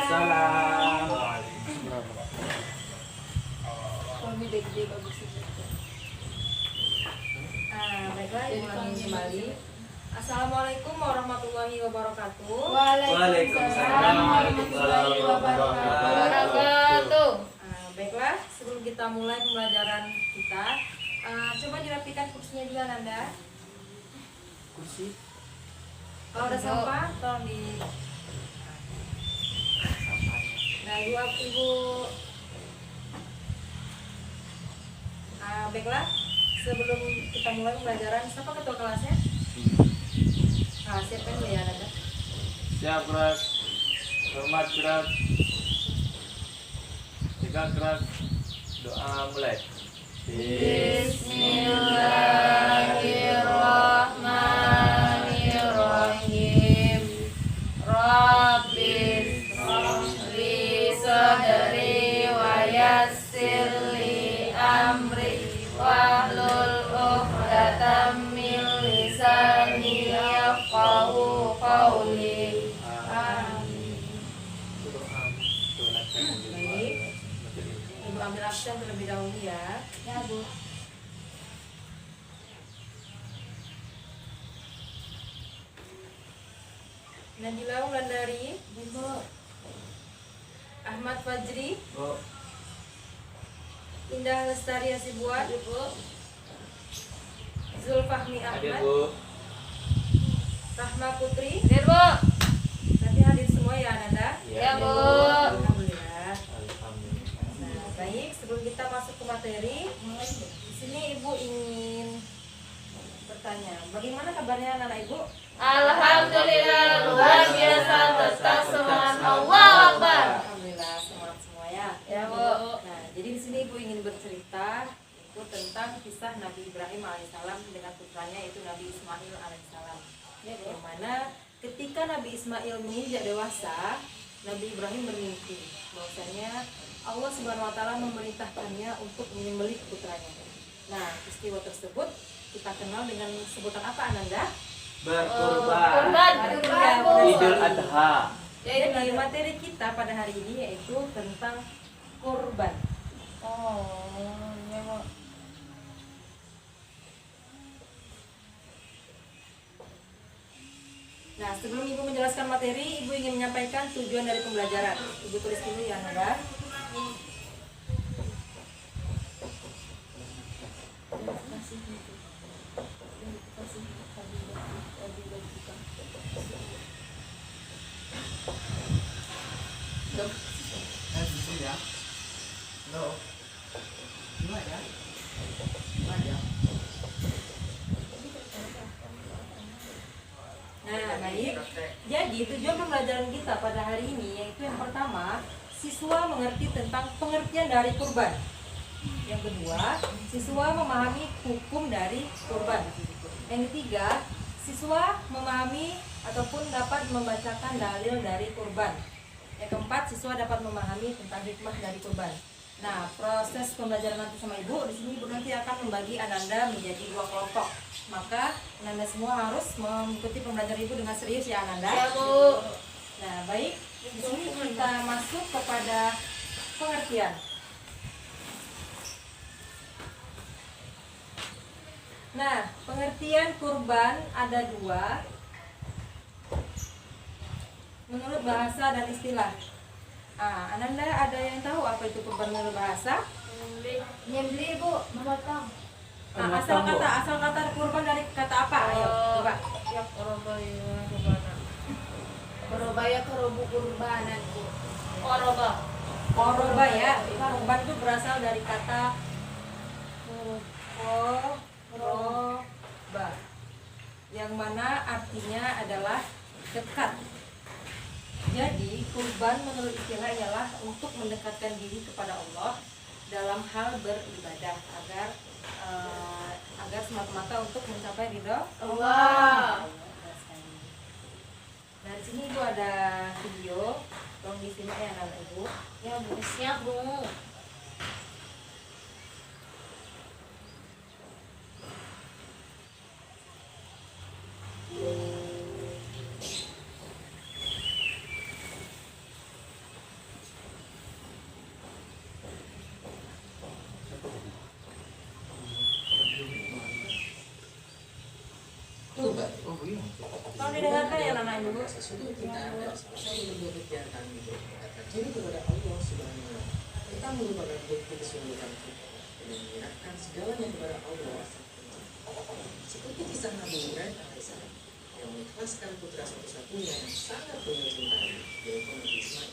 Waalaikumsalam. Baiklah, ulangi kembali. Assalamualaikum warahmatullahi wabarakatuh. Waalaikumsalam warahmatullahi wabarakatuh. Baiklah, sebelum kita mulai pembelajaran kita, coba dirapikan kursinya dulu Ananda. Kursi. Kalau ada sampah, tolong di. Nah, ibu. Baiklah, sebelum kita mulai pembelajaran, siapa ketua kelasnya? Siapa dulu ya Ananda? Siap gerak. Hormat gerak. Tiga gerak. Doa mulai. Bismillahirrahmanirrahim. Rabbis li sadri wa yassir li amri wahlul 'uqdatam min lisani yafqahu qawli. Amin. Baik. Ibu ambil absen terlebih dahulu ya. Ya, Bu. Nabila Wulandari, Bu. Ahmad Fajri, Bu. Indah Lestari Hasibuan, Bu. Zulfahmi Hadir Ahmad, Bu. Rahma Putri. Hadir, Bu. Nanti hadir semua ya Ananda. Ya, Bu. Alhamdulillah. Alhamdulillah. Nah, baik, sebelum kita masuk ke materi, di sini Ibu ingin bertanya, bagaimana kabarnya anak-anak Ibu? Alhamdulillah, luar biasa, tetap semangat, Allahu Akbar. Alhamdulillah, semangat semua ya. Ya, Bu. Nah, jadi di sini Ibu ingin bercerita itu tentang kisah Nabi Ibrahim alaihissalam dengan putranya yaitu Nabi Ismail alaihissalam. Yang mana ketika Nabi Ismail menginjak dewasa, Nabi Ibrahim bermimpi bahwasanya Allah Subhanahu wa taala memerintahkannya untuk menyembelih putranya. Nah, peristiwa tersebut kita kenal dengan sebutan apa Ananda? Berkurban. Kurban. Idul Adha. Jadi materi kita pada hari ini yaitu tentang kurban. Oh, ya, Bu. Nah, sebelum Ibu menjelaskan materi, Ibu ingin menyampaikan tujuan dari pembelajaran. Ibu tulis dulu ya, Nanda. Nah, baik. Jadi tujuan pembelajaran kita pada hari ini yaitu yang pertama, siswa mengerti tentang pengertian dari kurban. Yang kedua, siswa memahami hukum dari kurban. Yang ketiga, siswa memahami ataupun dapat membacakan dalil dari kurban. Yang keempat, siswa dapat memahami tentang hikmah dari kurban. Nah, proses pembelajaran nanti sama Ibu, di sini Ibu nanti akan membagi Ananda menjadi 2 kelompok. Maka Ananda semua harus mengikuti pembelajaran Ibu dengan serius ya Ananda. Ya, Bu. Nah, baik. Di sini kita masuk kepada pengertian. Nah, pengertian kurban ada 2 menurut bahasa dan istilah. Ananda ada yang tahu apa itu kurban menurut bahasa? Nyembeli, Bu, memotong. Asal kata kurban dari kata apa? Ayo, coba. Ya, Korobaya korobu kurbanan, Bu. Koroba. Koroba ya. Kurban itu berasal dari kata koroba, yang mana artinya adalah dekat. Jadi kurban menurut istilah ialah untuk mendekatkan diri kepada Allah dalam hal beribadah agar semata-mata untuk mencapai ridho Allah. Nah, di sini Ibu ada video, tolong disimak ya anak Ibu. Ya, Bu, siap, Bu. Silakan ya anak ibu. Sesungguhnya kita adalah salah satu bentuk kegiatan itu mendekatkan diri kepada Allah Subhanahu wa Ta'ala. Kita merupakan bukti kesungguhan kita dengan menyerahkan segalanya kepada Allah. Seperti kisah Nabi Ibrahim alaihissalam yang mengikhlaskan putra satu-satunya yang sangat beliau cintai, yaitu Nabi Ismail.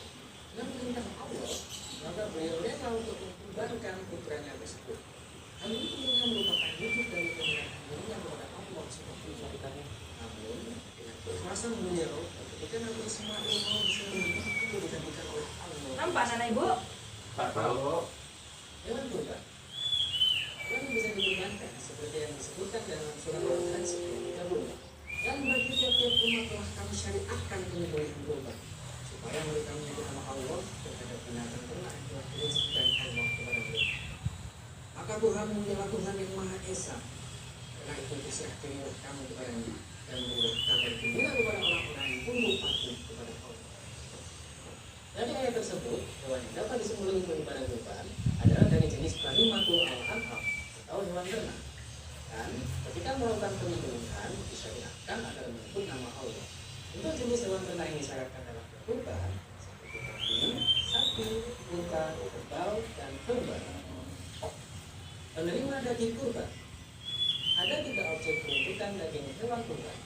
Dengan perintah Allah, maka beliau rela untuk mengorbankan putranya tersebut. Hal ini tentunya merupakan wujud dari penyerahan dirinya kepada Allah Subhanahu wa Ta'ala. Namun, dengan keikhlasan beliau, ketika Nabi Ismail mau disembelih, itu dijadikan oleh Allah. Nampak anak ibu? Pak tahu. Hewan kurban yang bisa dikurbankan seperti yang disebutkan dalam surah Al-An'am 30. Dan bagi tiap-tiap umat telah kami syariatkan penyembelihan kurban supaya mereka menyebut nama Allah terhadap binatang ternak yang telah dirizkikan Allah kepada mereka. Maka Tuhanmu ialah Tuhan yang Maha Esa. Karena itu berserah dirilah kamu kepadanya dan berilah kabar gembira kepada orang-orang yang tunduk patuh kepada Allah. Dari ayat tersebut, hewan yang dapat disembelih beribadah kurban adalah dari jenis Bahimatul An'am atau hewan ternak. Dan ketika melakukan penyembelihan disyariatkan agar menyebut nama Allah. Untuk jenis hewan ternak yang disyaratkan dalam kurban seperti kambing, sapi, unta, kerbau, dan kurban. Penerima daging kurban. Ada 3 objek peruntukan daging hewan kurban.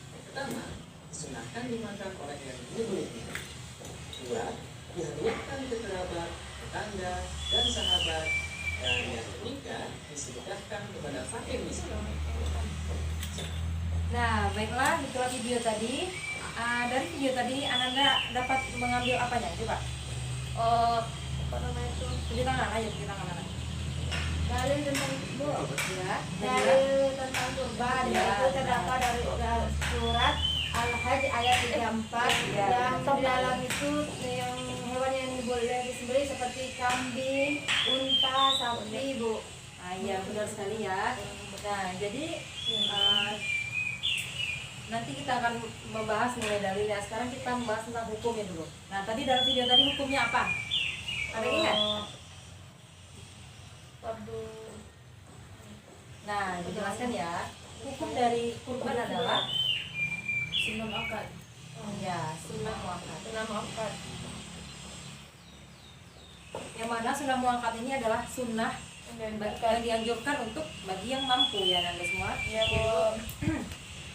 Yang pertama, disunahkan dimakan oleh yang menyembelihnya. 2, dihadiahkan ke kerabat, tetangga, dan sahabat. Dan yang ketiga, disedekahkan kepada fakir miskin. Nah, baiklah, itulah video tadi. Dari video tadi Ananda dapat mengambil apanya? Coba. Apa namanya itu? Tunjuk tangan, ayo tunjuk tangan anak. Dalil tentang bu. Ya, Dalil tentang kurban Ya. yaitu terdapat dari surat Al-Hajj ayat 34 Ya. yang di dalam itu yang hewan yang boleh disembelih seperti kambing, unta, sapi, bu. Iya, benar sekali ya. Nah, jadi nanti kita akan membahas mulai dalilnya. Sekarang kita membahas tentang hukumnya dulu. Nah, tadi dalam video tadi hukumnya apa? Ada yang ingat? Waduh. Nah, dijelaskan ya. Hukum dari kurban adalah Sunnah akad. ya sunnah muakkad. Sunnah akad. Yang mana sunnah muakkad ini adalah sunnah yang dianjurkan untuk bagi yang mampu ya Anda semua. Ya, bu.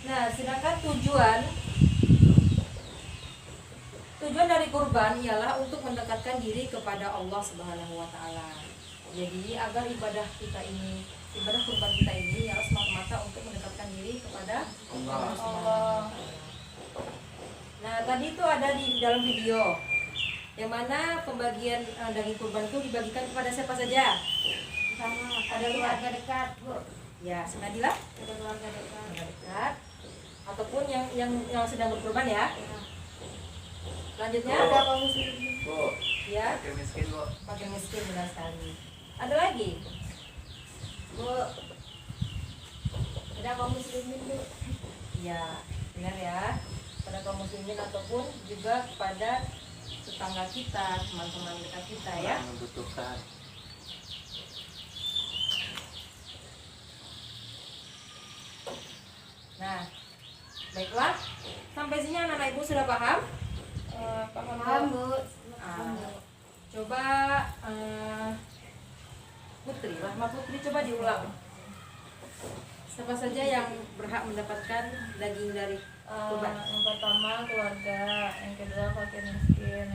Nah, sedangkan tujuan dari kurban ialah untuk mendekatkan diri kepada Allah Subhanahu wa Ta'ala. Jadi agar ibadah kurban kita ini ialah semata-mata untuk mendekatkan diri kepada Allah Subhanahu wa Ta'ala. Nah, tadi itu ada di dalam video yang mana pembagian daging kurban itu dibagikan kepada siapa saja? Sama Ada keluarga dekat, bu. Ya, Senadila, Ada keluarga dekat. keluarga dekat ataupun yang sedang berkurban ya. Selanjutnya Ada ada kaum muslim. Bu, ya, fakir miskin bu. fakir miskin benar sekali. Ada lagi? Bu. Ada kaum muslimin, bu. Ya, benar ya. Pada kaum muslimin ataupun juga kepada tetangga kita, teman-teman dekat kita ya. Yang membutuhkan. Nah, baiklah. Sampai sini anak-anak ibu sudah paham? Paham, bu. Coba Putri, Rahma Putri coba diulang. Siapa saja yang berhak mendapatkan daging dari kurban? Yang pertama keluarga, yang kedua fakir miskin,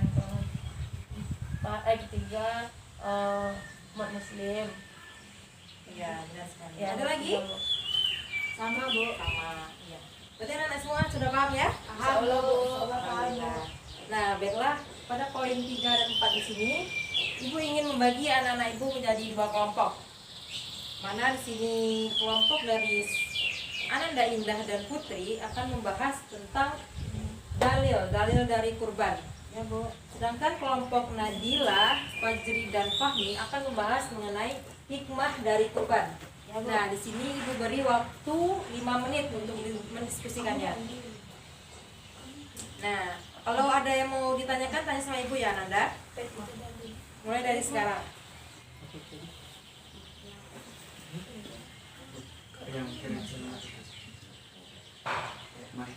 yang ketiga umat muslim. Iya, benar sekali. Ya, Ada lagi? Sama, bu. Sama. Iya. Berarti anak-anak semua sudah paham ya? Paham, bu. Alhamdulillah. Nah, baiklah, pada poin 3 dan 4 di sini, Ibu ingin membagi anak-anak Ibu menjadi 2 kelompok. Mana di sini kelompok dari Ananda Indah dan Putri akan membahas tentang dalil dari kurban. Ya, Bu. Sedangkan kelompok Nadila, Fajri dan Fahmi akan membahas mengenai hikmah dari kurban. Ya, Bu. Nah, di sini Ibu beri waktu 5 menit untuk mendiskusikannya. Nah, kalau ada yang mau ditanyakan, tanya sama Ibu ya, Ananda. Mulai dari sekarang. Yang kira-kira. Mari.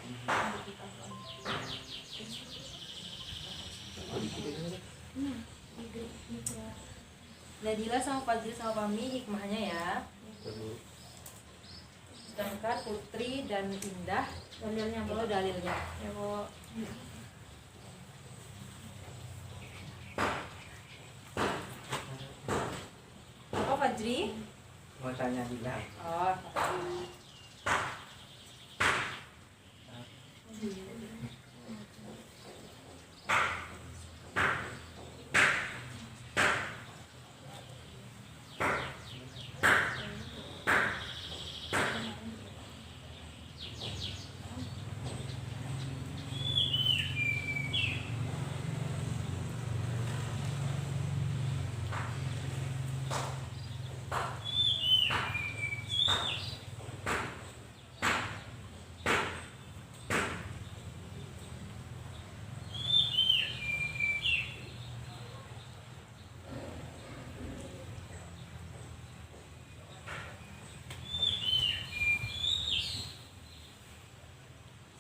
Nadila sama Fajri sama Fahmi hikmahnya ya. Sedangkan Putri dan Indah Dalilnya itu Bu. dalilnya. Ya Bu. Apa Fajri? Mau tanya Dila. Oh,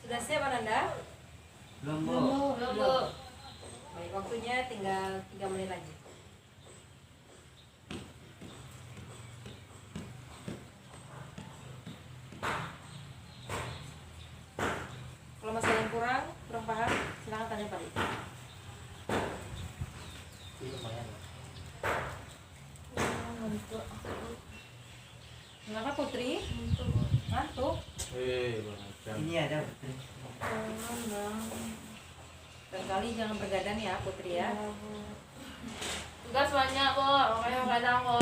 sudah siap Ananda? Belum Belum, Bu. Bu. Belum, Bu. Baik, waktunya tinggal 3 menit lagi. Kalau masih ada yang kurang paham, silakan tanya Pak. Ini lumayan. Kenapa Putri? Ngantuk? Ini ada. Dan kali jangan bergadang ya Putri ya. Tugas banyak Bu, makanya kadang Bu.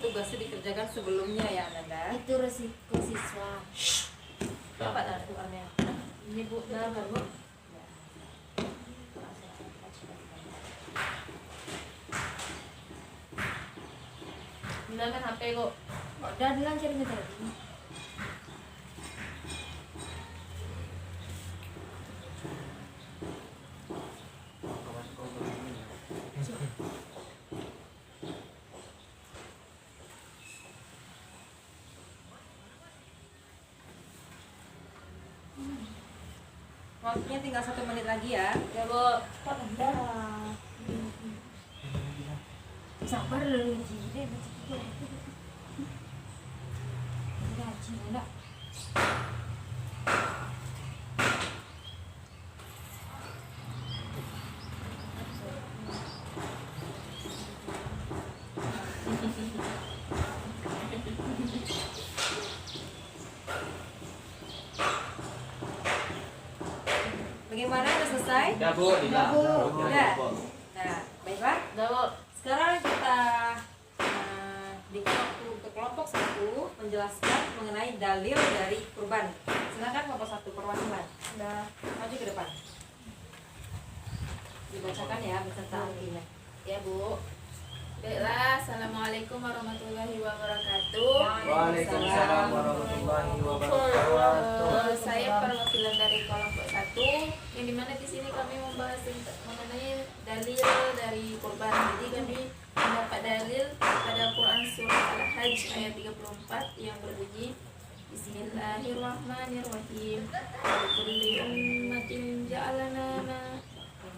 Tugasnya dikerjakan sebelumnya ya Ananda. Itu resiko siswa. Apa aturannya? Ini Bu, benar nggak Bu? Gunakan HP kok. Udah dilancarin tadi. Waktunya tinggal 1 menit lagi ya. Ya Bu. Kok ada? Sabar dulu jadi gaji enggak. Bagaimana, udah selesai? Udah Bu, Dila. Udah, Bu. Udah. Nah, baiklah. Udah Bu. Sekarang kita di kelompok 1 menjelaskan mengenai dalil dari kurban. Silakan kelompok 1 perwakilan. Sudah maju ke depan. Dibacakan ya beserta artinya. Ya Bu. Baiklah, assalamualaikum warahmatullahi wabarakatuh. Waalaikumsalam warahmatullahi wabarakatuh. Saya perwakilan dari kelompok 1, yang dimana di sini kami membahas mengenai dalil dari kurban. Jadi kami mendapat dalil pada Quran surah Al-Hajj ayat 34 yang berbunyi Bismillahirrahmanirrahim. Kulli ummatin ja'alna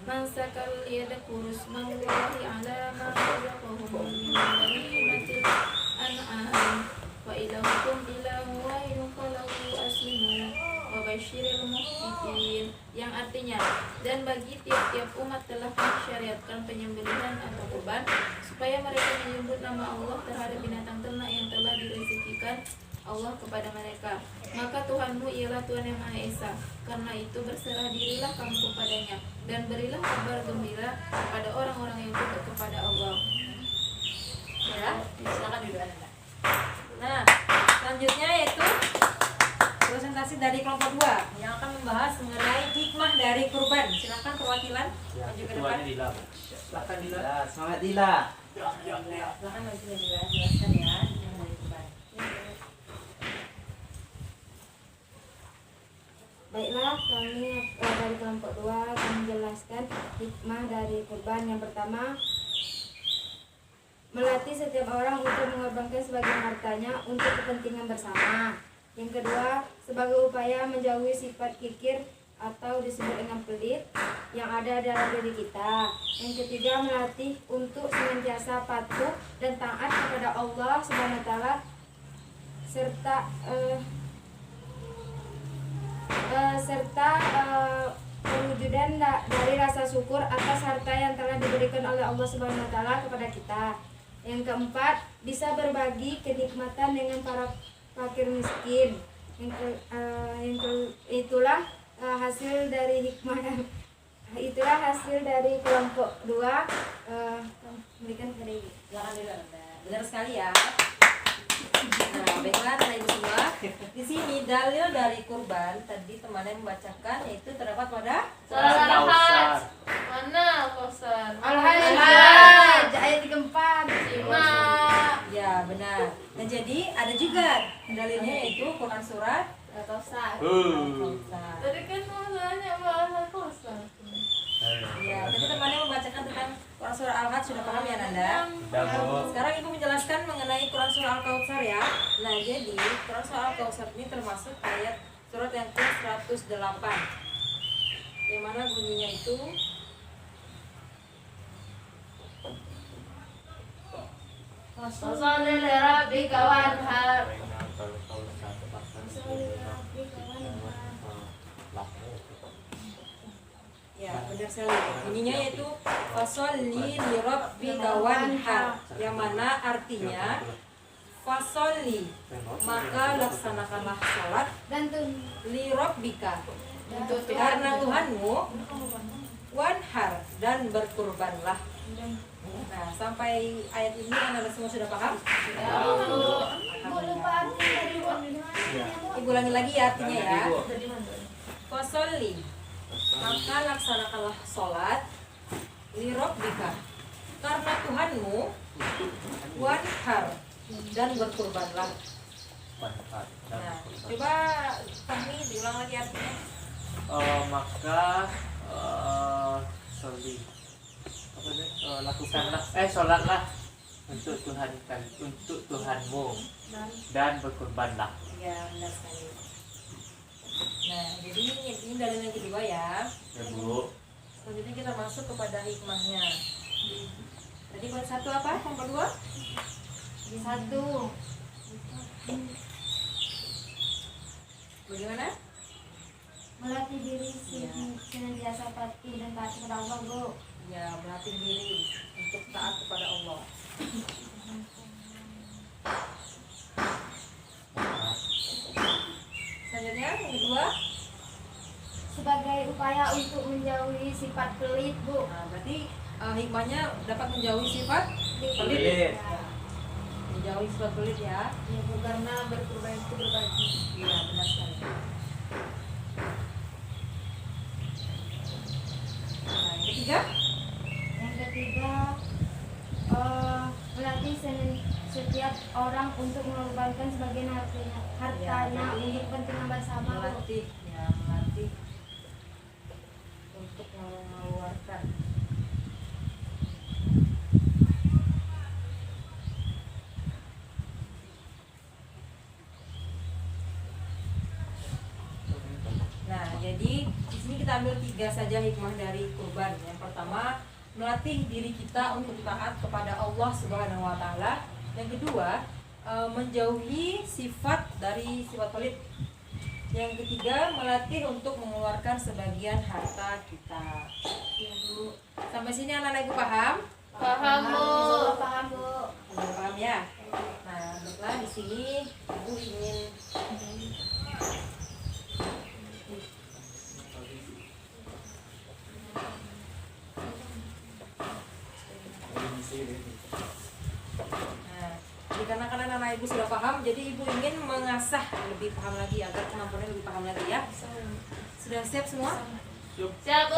mansakal yadhkuru ismallahi ala ma razaqahum min ghanimatil an'am wa ilahukum ilahu wahidun falahu aslimu wa basyiril muhsinin, yang artinya, dan bagi tiap-tiap umat telah disyariatkan penyembelihan atau kurban supaya mereka menyebut nama Allah terhadap binatang ternak yang telah direzekikan Allah kepada mereka. Maka Tuhanmu ialah Tuhan yang Maha Esa. Karena itu berserah dirilah kamu kepadanya dan berilah kabar gembira kepada orang-orang yang takut kepada Allah. Ya, silakan duduk Anda. Nah, selanjutnya yaitu presentasi dari kelompok 2 yang akan membahas mengenai hikmah dari kurban. Silakan perwakilan maju ke depan. Dila. Silakan Dila. Semangat Dila. Silakan maju ke Dila, jelaskan ya hikmah dari kurban. Baiklah, kami dari kelompok 2 akan menjelaskan hikmah dari kurban. Yang pertama, melatih setiap orang untuk mengorbankan sebagian hartanya untuk kepentingan bersama. Yang kedua, sebagai upaya menjauhi sifat kikir atau disebut dengan pelit yang ada dalam diri kita. Yang ketiga, melatih untuk senantiasa patuh dan taat kepada Allah Subhanahu wa taala serta perwujudan dari rasa syukur atas harta yang telah diberikan oleh Allah Subhanahu wa taala kepada kita. Yang keempat, bisa berbagi kenikmatan dengan para fakir miskin. Itulah hasil dari hikmah, itulah hasil dari kelompok 2 memberikan kepada ibu. Benar sekali ya. Nah, baiklah Bapak Ibu semua. Di sini dalil dari kurban tadi temannya membacakan, yaitu terdapat pada Surat Al-Hajj. Mana Ustaz? Al-Hajj ayat 34. ya benar. Nah jadi ada juga dalilnya yaitu Quran surat Al-Kausar. Al-Kautsar. Tadi kan masalahnya bahasa Ustaz. Ya, tadi temannya membacakan tentang Quran surah Al-Hajj, sudah paham ya Nanda? Udah, Bu. Sekarang Ibu menjelaskan mengenai Quran surah Al-Kautsar ya. Nah, jadi Quran surah Al-Kautsar ini termasuk ayat surat yang ke-108. Yang mana bunyinya itu Fasholli li rabbika wanhar. ya benar sekali. Bunyinya yaitu fasholli li rabbika wanhar, yang mana artinya fasholli, maka laksanakanlah salat Dan li rabbika, karena Tuhanmu, wanhar, dan berkurbanlah. Nah, sampai ayat ini Anda semua sudah paham? Bu lupa arti dari Ibu ulangi lagi ya artinya ya. Fasholli, maka laksanakanlah sholat li rabbika, karena Tuhanmu, wanhar, dan berkurbanlah. Nah, coba Fahmi diulang lagi artinya. Maka lakukanlah sholatlah untuk Tuhanmu dan berkurbanlah. Ya, benar sekali. Nah, jadi ini dalil yang kedua ya. Ya, Bu. Selanjutnya kita masuk kepada hikmahnya. Tadi buat satu apa? Yang kedua? Satu, Bagaimana? melatih diri senantiasa patuh dan taat kepada Allah, Bu. Ya, melatih diri untuk taat kepada Allah. Selanjutnya yang kedua, Sebagai upaya untuk menjauhi sifat pelit, Bu. nah berarti hikmahnya dapat menjauhi sifat pelit. Pelit. Ya. Menjauhi sifat pelit ya. Ya, Bu, karena berkurban itu berbagi. Iya, benar sekali. Nah, yang ketiga, Yang ketiga, melatih setiap orang untuk mengorbankan sebagian hartanya untuk kepentingan bersama, Bu. melatih, ya melatih untuk mengeluarkan. Nah, jadi di sini kita ambil 3 saja hikmah dari kurban. Yang pertama, melatih diri kita untuk taat kepada Allah Subhanahu wa taala. Yang kedua, menjauhi sifat dari sifat pelit. Yang ketiga, melatih untuk mengeluarkan sebagian harta kita. Ya, Bu. Sampai sini anak-anak Ibu paham? Paham, Bu. Paham, Bu. Sudah paham ya? Nah, baiklah di sini Ibu ingin Nah, dikarenakan anak-anak Ibu sudah paham, jadi Ibu ingin mengasah lebih paham lagi agar kemampuannya lebih paham lagi ya. Sudah siap semua? Siap, Bu.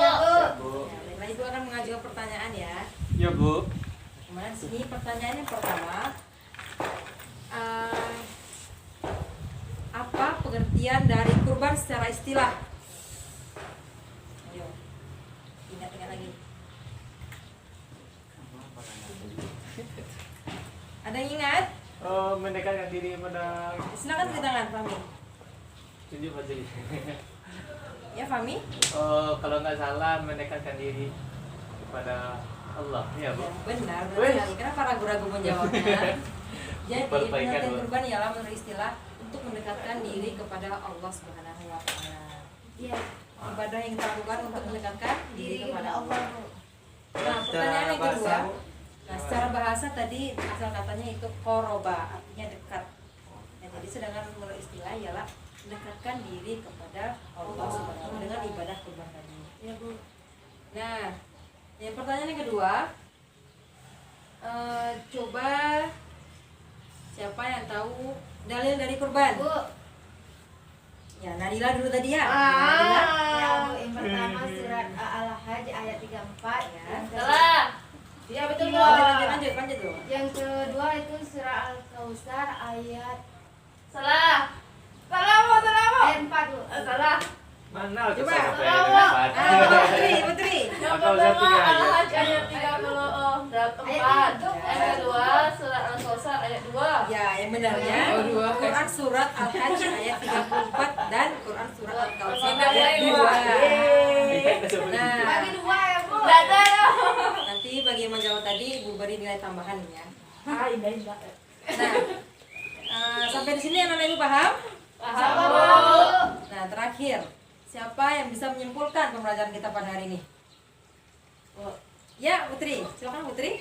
Bu. Ya, baiklah Ibu akan mengajukan pertanyaan ya. Ya, Bu. Kemudian di sini pertanyaan yang pertama, apa pengertian dari kurban secara istilah? Ayo, ingat-ingat lagi. Ada yang ingat? Mendekatkan diri pada Silakan tunjuk tangan, Fahmi. tunjuk aja. Ya, Fahmi? Kalau nggak salah mendekatkan diri kepada Allah, ya Bu. Ya, benar Wih. sekali. Kenapa ragu-ragu menjawabnya? Jadi Perbaikan pengertian dulu. kurban ialah menurut istilah untuk mendekatkan diri kepada Allah Subhanahu wa taala. Iya. Ibadah yang kita lakukan untuk mendekatkan diri kepada Allah. Nah, Secara pertanyaan yang kedua. bahasa. Nah, secara bahasa tadi asal katanya itu koroba, artinya dekat. Nah, jadi sedangkan menurut istilah ialah mendekatkan diri kepada Allah Subhanahu wa taala dengan ibadah kurban tadi. Ya, Bu. Nah, yang pertanyaan yang kedua, coba siapa yang tahu dalil dari kurban? Bu. Ya, Nadila dulu tadi ya. Nadila. Ya, Bu, yang pertama surat Al-Hajj ayat 34. Ya. Salah. Ya, betul, Bu. Lanjut dulu. Yang kedua itu surah Al-Kautsar ayat Salah. Salah Bu, salah Bu. ayat 4, Bu. Salah. Mana Coba. sampai Salah, dapat? Putri. Yang Akal saya pertama tiga aja. Al-Hajj ayat 34. Yang kedua surat Al-Kautsar ayat 2. Ya, yang benarnya Quran surat Al-Hajj ayat 34 dan Quran surat Al-Kautsar ayat 2. Nah, Bagi 2 ya, Bu. Enggak ada. nanti bagi yang menjawab tadi Ibu beri nilai tambahan ya. Indah. Nah, sampai di sini anak-anak Ibu paham? Paham Bu. Bu. Nah, terakhir, siapa yang bisa menyimpulkan pembelajaran kita pada hari ini? Ya, Putri. Silakan Putri.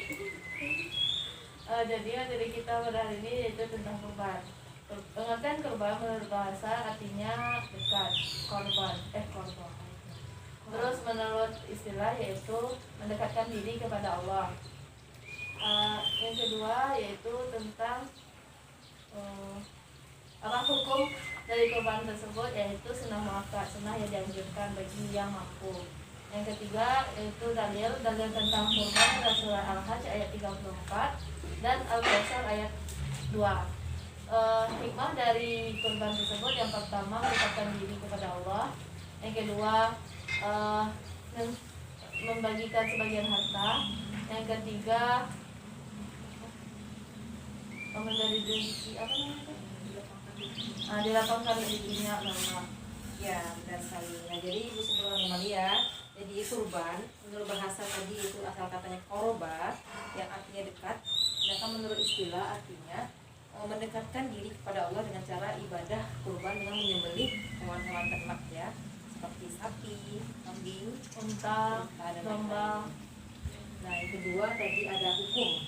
Jadi materi kita pada hari ini yaitu tentang kurban. Pengertian kurban menurut bahasa artinya dekat, korban. Terus menurut istilah yaitu mendekatkan diri kepada Allah. Yang kedua yaitu tentang apa hukum dari kurban tersebut, yaitu sunnah muakkad, sunnah yang dianjurkan bagi yang mampu. Yang ketiga yaitu dalil tentang kurban adalah surah Al-Hajj ayat 34 dan Al-Kautsar ayat 2. Hikmah dari kurban tersebut yang pertama mendekatkan diri kepada Allah, yang kedua membagikan sebagian harta, yang ketiga menjadi rezeki apa namanya? Dilapangkan rezekinya Allah. Ya, benar sekali. Nah, jadi Ibu sebelum Amalia, jadi kurban menurut bahasa tadi itu asal katanya koroba yang artinya dekat. Sedangkan menurut istilah artinya mendekatkan diri kepada Allah dengan cara ibadah kurban dengan menyembelih hewan-hewan ternak ya, seperti sapi, kambing, Unta, dan domba. lain-lain. Nah, yang kedua tadi ada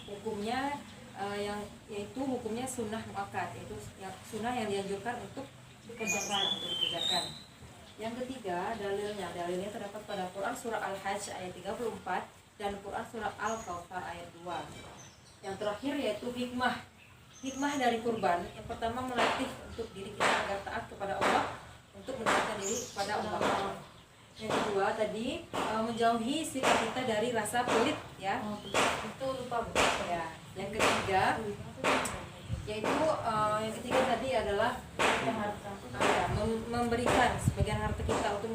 hukumnya yang yaitu hukumnya sunnah muakkad, yaitu sunnah yang dianjurkan untuk dikerjakan. Yang ketiga dalilnya terdapat pada Quran surah Al-Hajj ayat 34 dan Quran surah Al-Kautsar ayat 2. Yang terakhir yaitu hikmah dari kurban. Yang pertama melatih untuk diri kita agar taat kepada Allah, untuk mendekatkan diri kepada Allah. Yang kedua tadi menjauhi sikap kita dari rasa pelit ya. Itu lupa Bu. Ya. Yang ketiga yaitu yang ketiga tadi adalah memberikan sebagian harta kita untuk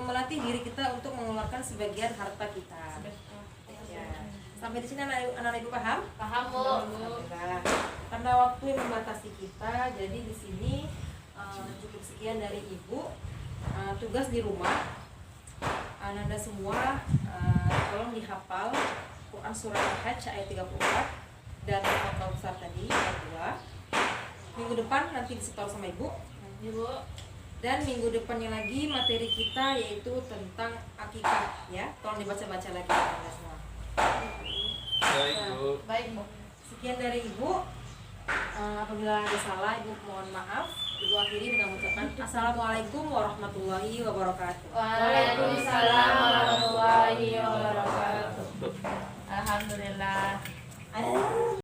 melatih diri kita untuk mengeluarkan sebagian harta kita. Ya. Sampai di sini anak-anak Ibu paham? Paham Bu. Alhamdulillah. Karena waktu yang membatasi kita, jadi di sini cukup sekian dari Ibu. Tugas di rumah, Anda semua tolong dihafal Quran surah Al-Hajj ayat 34 dan Al-Kautsar tadi ayat 2. Minggu depan nanti disetor sama Ibu. Ibu. Dan minggu depannya lagi materi kita yaitu tentang akikah ya. Tolong dibaca-baca lagi Anda semua. Baik Bu. Baik Bu. Sekian dari Ibu. Apabila ada salah Ibu mohon maaf. Ibu akhiri dengan mengucapkan Assalamualaikum warahmatullahi wabarakatuh. Waalaikumsalam warahmatullahi wabarakatuh. Alhamdulillah.